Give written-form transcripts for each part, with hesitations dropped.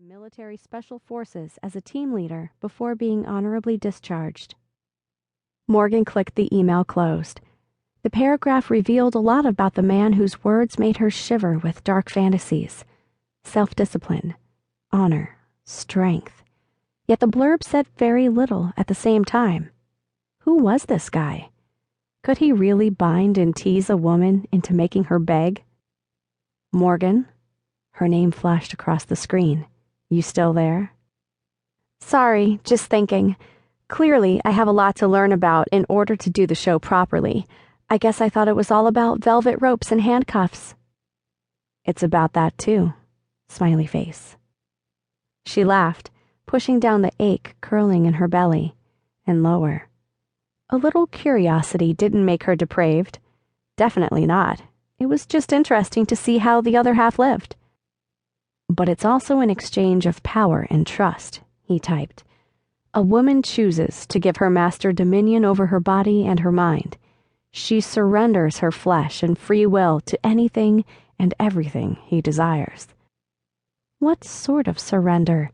military special forces as a team leader before being honorably discharged. Morgan clicked the email closed. The paragraph revealed a lot about the man whose words made her shiver with dark fantasies, self-discipline, honor, strength. Yet the blurb said very little at the same time. Who was this guy? Could he really bind and tease a woman into making her beg? Morgan? Her name flashed across the screen. You still there? Sorry, just thinking. Clearly, I have a lot to learn about in order to do the show properly. I guess I thought it was all about velvet ropes and handcuffs. It's about that too. Smiley face. She laughed, pushing down the ache curling in her belly, and lower. A little curiosity didn't make her depraved. Definitely not. It was just interesting to see how the other half lived. But it's also an exchange of power and trust, he typed. A woman chooses to give her master dominion over her body and her mind. She surrenders her flesh and free will to anything and everything he desires. What sort of surrender?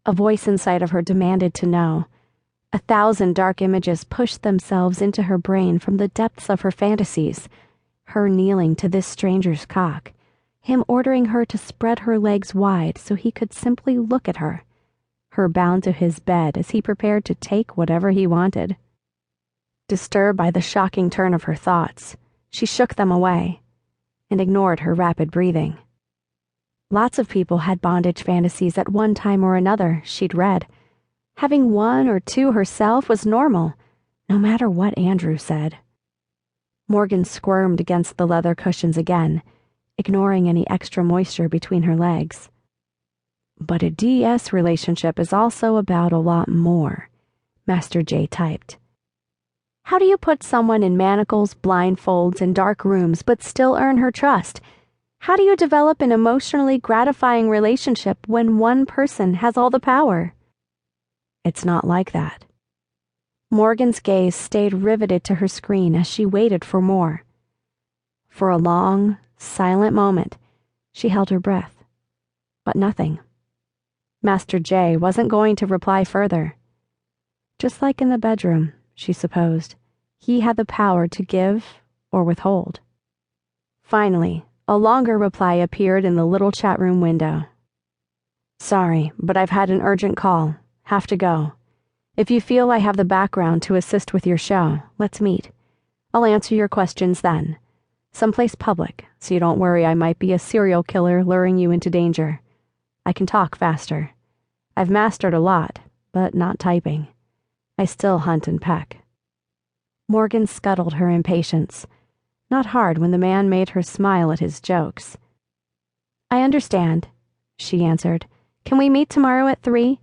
A voice inside of her demanded to know. 1,000 dark images pushed themselves into her brain from the depths of her fantasies. Her kneeling to this stranger's cock. Him ordering her to spread her legs wide so he could simply look at her. Her bound to his bed as he prepared to take whatever he wanted. Disturbed by the shocking turn of her thoughts, she shook them away and ignored her rapid breathing. Lots of people had bondage fantasies at one time or another, she'd read. Having one or two herself was normal, no matter what Andrew said. Morgan squirmed against the leather cushions again, ignoring any extra moisture between her legs. But a DS relationship is also about a lot more, Master J typed. How do you put someone in manacles, blindfolds, and dark rooms but still earn her trust? How do you develop an emotionally gratifying relationship when one person has all the power? It's not like that. Morgan's gaze stayed riveted to her screen as she waited for more. For a long, silent moment, she held her breath. But nothing. Master J wasn't going to reply further. Just like in the bedroom, she supposed, he had the power to give or withhold. Finally, a longer reply appeared in the little chat room window. Sorry, but I've had an urgent call. Have to go. If you feel I have the background to assist with your show, let's meet. I'll answer your questions then. Someplace public, so you don't worry I might be a serial killer luring you into danger. I can talk faster. I've mastered a lot, but not typing. I still hunt and peck. Morgan scuttled her impatience. Not hard when the man made her smile at his jokes. I understand, she answered. Can we meet tomorrow at 3?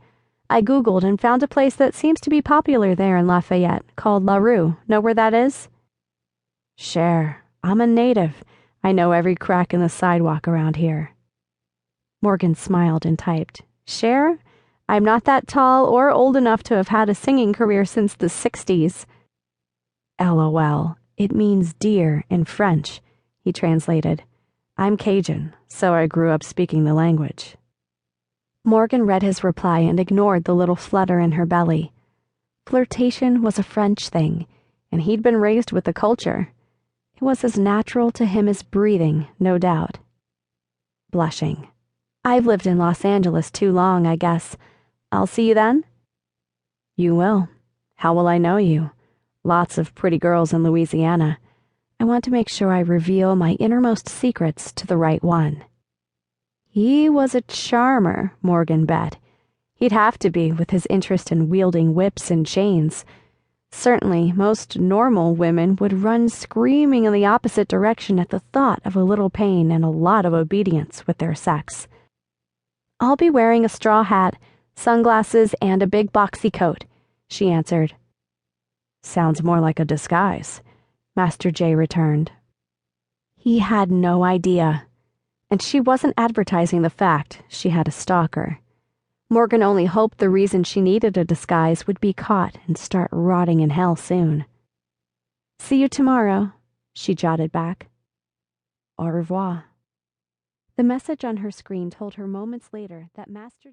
I Googled and found a place that seems to be popular there in Lafayette, called La Rue. Know where that is? Sure. I'm a native. I know every crack in the sidewalk around here. Morgan smiled and typed. Cher? I'm not that tall or old enough to have had a singing career since the 60s. LOL. It means dear in French, he translated. I'm Cajun, so I grew up speaking the language. Morgan read his reply and ignored the little flutter in her belly. Flirtation was a French thing, and he'd been raised with the culture. It was as natural to him as breathing, no doubt. Blushing. I've lived in Los Angeles too long, I guess. I'll see you then? You will. How will I know you? Lots of pretty girls in Louisiana. I want to make sure I reveal my innermost secrets to the right one. He was a charmer, Morgan bet. He'd have to be with his interest in wielding whips and chains. Certainly, most normal women would run screaming in the opposite direction at the thought of a little pain and a lot of obedience with their sex. I'll be wearing a straw hat, sunglasses, and a big boxy coat, she answered. Sounds more like a disguise, Master J returned. He had no idea. And she wasn't advertising the fact she had a stalker. Morgan only hoped the reason she needed a disguise would be caught and start rotting in hell soon. See you tomorrow, she jotted back. Au revoir. The message on her screen told her moments later that Master